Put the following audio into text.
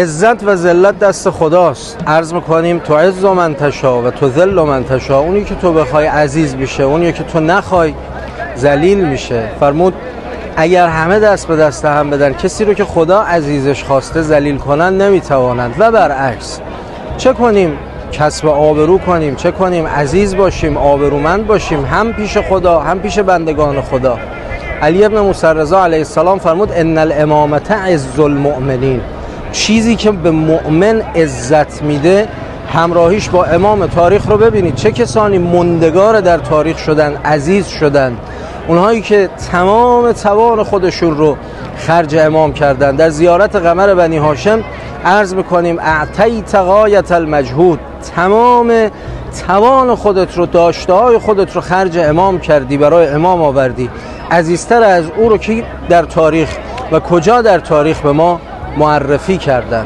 عزت و ذلت دست خداست. عرض میکنیم تو عز من تشا و تو ذل من تشا. اونی که تو بخوای عزیز میشه، اونی که تو نخوای ذلیل میشه. فرمود اگر همه دست به دست هم بدن، کسی رو که خدا عزیزش خواسته ذلیل کنن نمیتوانند. و برعکس چه کنیم؟ کسب آبرو کنیم، چه کنیم؟ عزیز باشیم، آبرومند باشیم، هم پیش خدا هم پیش بندگان خدا. علی ابن موسی رضا علیه السلام فرمود ان الامامة عز المؤمنین. چیزی که به مؤمن عزت میده همراهیش با امام. تاریخ رو ببینید چه کسانی موندگار در تاریخ شدن، عزیز شدن. اونهایی که تمام توان خودشون رو خرج امام کردن. در زیارت قمر بنی هاشم عرض میکنیم اعطیت غایت المجهود، تمام توان خودت رو، داشته‌های خودت رو خرج امام کردی، برای امام آوردی. عزیزتر از او رو که در تاریخ و کجا در تاریخ به ما معرفی کردن.